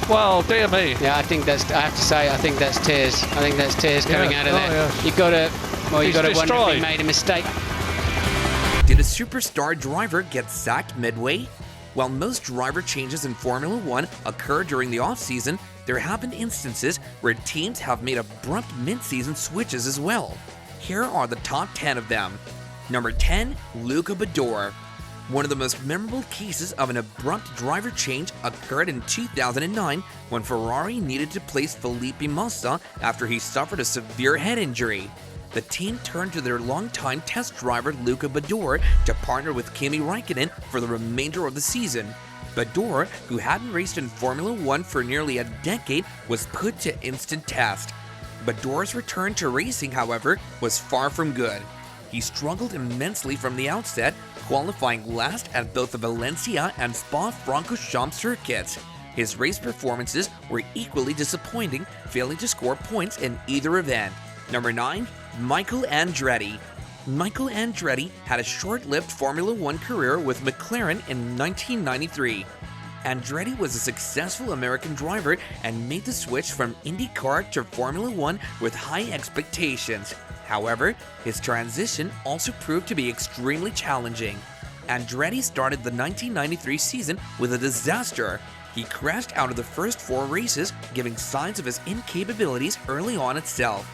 Well, dear me. Yeah, I have to say, I think that's tears. I think that's tears coming out of there. Yeah. You got to wonder if he made a mistake. Did a superstar driver get sacked midway? While most driver changes in Formula One occur during the off-season, there have been instances where teams have made abrupt mid-season switches as well. Here are the top 10 of them. Number 10, Luca Badoer. One of the most memorable cases of an abrupt driver change occurred in 2009 when Ferrari needed to place Felipe Massa after he suffered a severe head injury. The team turned to their longtime test driver Luca Badoer to partner with Kimi Räikkönen for the remainder of the season. Badoer, who hadn't raced in Formula One for nearly a decade, was put to instant test. Badoer's return to racing, however, was far from good. He struggled immensely from the outset, qualifying last at both the Valencia and Spa-Francorchamps circuits. His race performances were equally disappointing, failing to score points in either event. Number 9, Michael Andretti. Michael Andretti had a short-lived Formula One career with McLaren in 1993. Andretti was a successful American driver and made the switch from IndyCar to Formula One with high expectations. However, his transition also proved to be extremely challenging. Andretti started the 1993 season with a disaster. He crashed out of the first 4 races, giving signs of his incapabilities early on itself.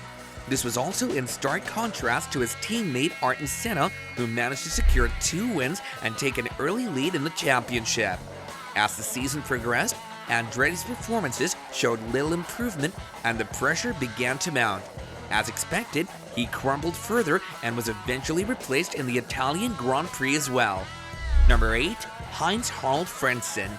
This was also in stark contrast to his teammate Ayrton Senna, who managed to secure 2 wins and take an early lead in the championship. As the season progressed, Andretti's performances showed little improvement and the pressure began to mount. As expected, he crumbled further and was eventually replaced in the Italian Grand Prix as well. Number 8, Heinz-Harald Frentzen.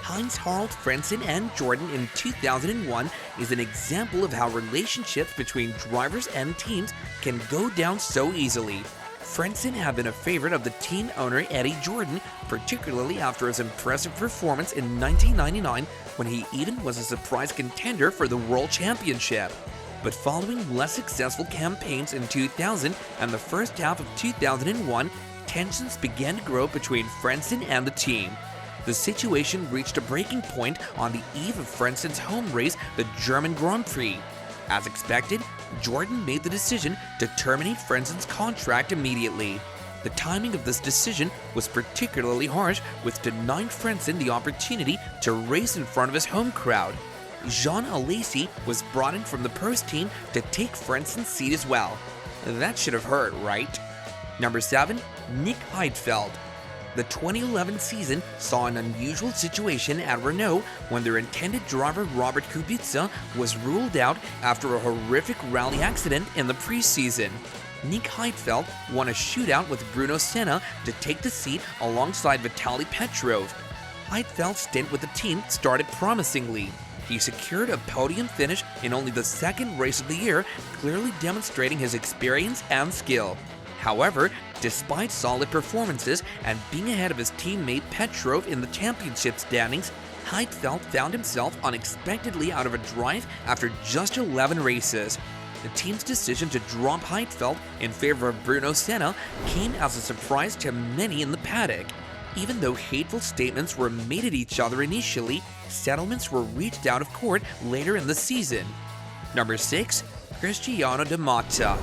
Heinz-Harald Frentzen and Jordan in 2001 is an example of how relationships between drivers and teams can go down so easily. Frentzen had been a favorite of the team owner Eddie Jordan, particularly after his impressive performance in 1999 when he even was a surprise contender for the World Championship. But following less successful campaigns in 2000 and the first half of 2001, tensions began to grow between Frentzen and the team. The situation reached a breaking point on the eve of Frentzen's home race, the German Grand Prix. As expected, Jordan made the decision to terminate Frentzen's contract immediately. The timing of this decision was particularly harsh, with denying Frentzen the opportunity to race in front of his home crowd. Jean Alesi was brought in from the post team to take Frentzen's seat as well. That should have hurt, right? Number 7, Nick Heidfeld. The 2011 season saw an unusual situation at Renault when their intended driver Robert Kubica was ruled out after a horrific rally accident in the preseason. Nick Heidfeld won a shootout with Bruno Senna to take the seat alongside Vitaly Petrov. Heidfeld's stint with the team started promisingly. He secured a podium finish in only the second race of the year, clearly demonstrating his experience and skill. However, despite solid performances and being ahead of his teammate Petrov in the championship standings, Heidfeld found himself unexpectedly out of a drive after just 11 races. The team's decision to drop Heidfeld in favor of Bruno Senna came as a surprise to many in the paddock. Even though hateful statements were made at each other initially, settlements were reached out of court later in the season. Number 6, Cristiano da Matta.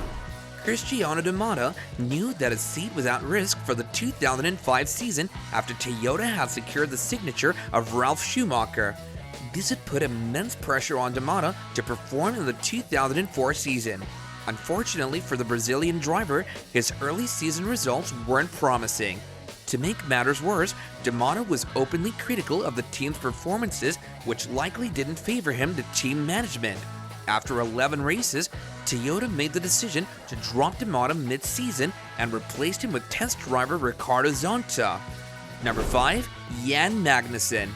Cristiano da Matta knew that his seat was at risk for the 2005 season after Toyota had secured the signature of Ralf Schumacher. This had put immense pressure on da Matta to perform in the 2004 season. Unfortunately for the Brazilian driver, his early season results weren't promising. To make matters worse, da Matta was openly critical of the team's performances, which likely didn't favor him to team management. After 11 races, Toyota made the decision to drop da Matta mid-season and replaced him with test driver Ricardo Zonta. Number 5, Jan Magnussen.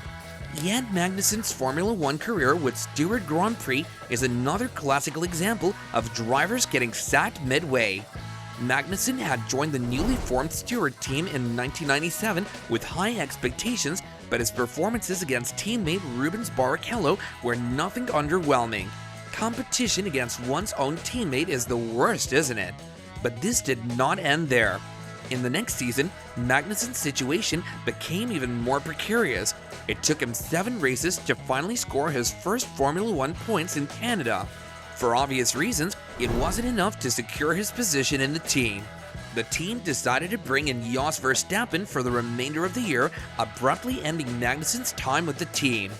Jan Magnussen's Formula One career with Stewart Grand Prix is another classical example of drivers getting sacked midway. Magnussen had joined the newly formed Stewart team in 1997 with high expectations, but his performances against teammate Rubens Barrichello were nothing underwhelming. Competition against one's own teammate is the worst, isn't it? But this did not end there. In the next season, Magnussen's situation became even more precarious. It took him 7 races to finally score his first Formula 1 points in Canada. For obvious reasons, it wasn't enough to secure his position in the team. The team decided to bring in Jos Verstappen for the remainder of the year, abruptly ending Magnussen's time with the team.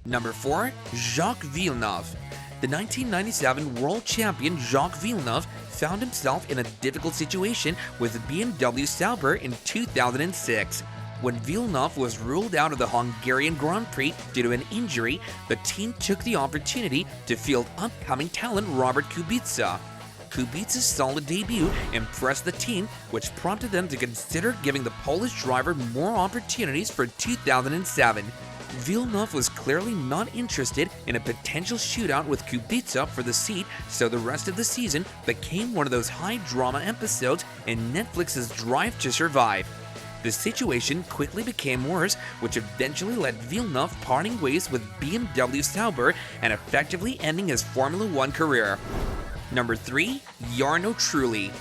Number 4. Jacques Villeneuve. The 1997 world champion Jacques Villeneuve found himself in a difficult situation with BMW Sauber in 2006. When Villeneuve was ruled out of the Hungarian Grand Prix due to an injury, the team took the opportunity to field upcoming talent Robert Kubica. Kubica's solid debut impressed the team, which prompted them to consider giving the Polish driver more opportunities for 2007. Villeneuve was clearly not interested in a potential shootout with Kubica for the seat, so the rest of the season became one of those high-drama episodes in Netflix's Drive to Survive. The situation quickly became worse, which eventually led Villeneuve parting ways with BMW Sauber and effectively ending his Formula 1 career. Number 3. Jarno Trulli.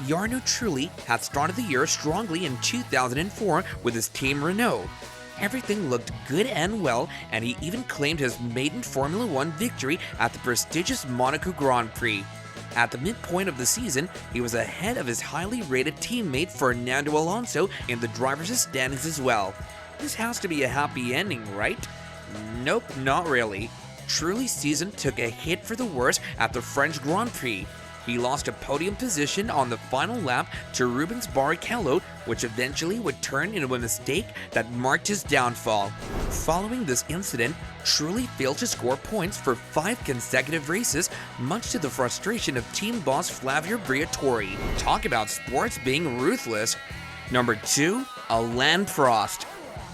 Jarno Trulli had started the year strongly in 2004 with his team Renault. Everything looked good and well, and he even claimed his maiden Formula 1 victory at the prestigious Monaco Grand Prix. At the midpoint of the season, he was ahead of his highly rated teammate Fernando Alonso in the drivers' standings as well. This has to be a happy ending, right? Nope, not really. Trulli's season took a hit for the worse at the French Grand Prix. He lost a podium position on the final lap to Rubens Barrichello, which eventually would turn into a mistake that marked his downfall. Following this incident, Trulli failed to score points for 5 consecutive races, much to the frustration of team boss Flavio Briatore. Talk about sports being ruthless. Number 2. Alain Prost.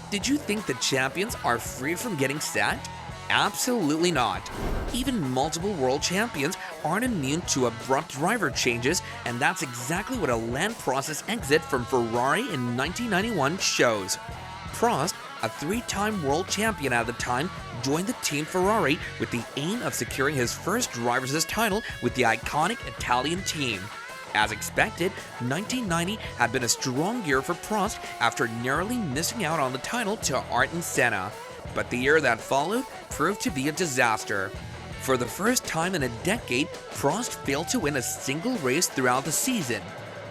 Did you think the champions are free from getting sacked? Absolutely not. Even multiple world champions aren't immune to abrupt driver changes, and that's exactly what Alain Prost's exit from Ferrari in 1991 shows. Prost, a 3-time world champion at the time, joined the team Ferrari with the aim of securing his first driver's title with the iconic Italian team. As expected, 1990 had been a strong year for Prost after narrowly missing out on the title to Ayrton Senna. But the year that followed proved to be a disaster. For the first time in a decade, Prost failed to win a single race throughout the season.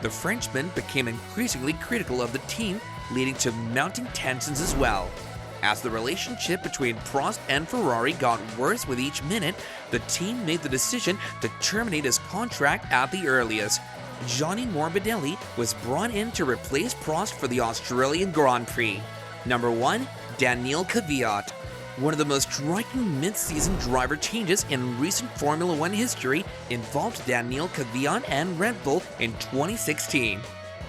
The Frenchman became increasingly critical of the team, leading to mounting tensions as well. As the relationship between Prost and Ferrari got worse with each minute, the team made the decision to terminate his contract at the earliest. Gianni Morbidelli was brought in to replace Prost for the Australian Grand Prix. Number 1. Daniil Kvyat. One of the most striking mid-season driver changes in recent Formula 1 history involved Daniil Kvyat and Red Bull in 2016.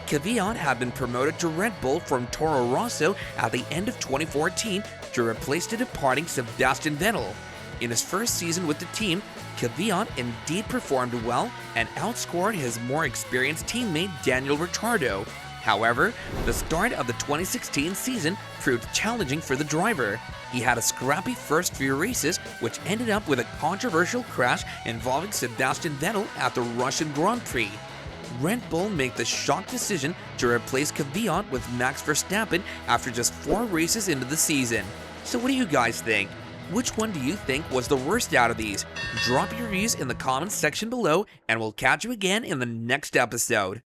Kvyat had been promoted to Red Bull from Toro Rosso at the end of 2014 to replace the departing Sebastian Vettel. In his first season with the team, Kvyat indeed performed well and outscored his more experienced teammate Daniel Ricciardo. However, the start of the 2016 season proved challenging for the driver. He had a scrappy first few races, which ended up with a controversial crash involving Sebastian Vettel at the Russian Grand Prix. Red Bull made the shock decision to replace Kvyat with Max Verstappen after just 4 races into the season. So what do you guys think? Which one do you think was the worst out of these? Drop your views in the comments section below, and we'll catch you again in the next episode.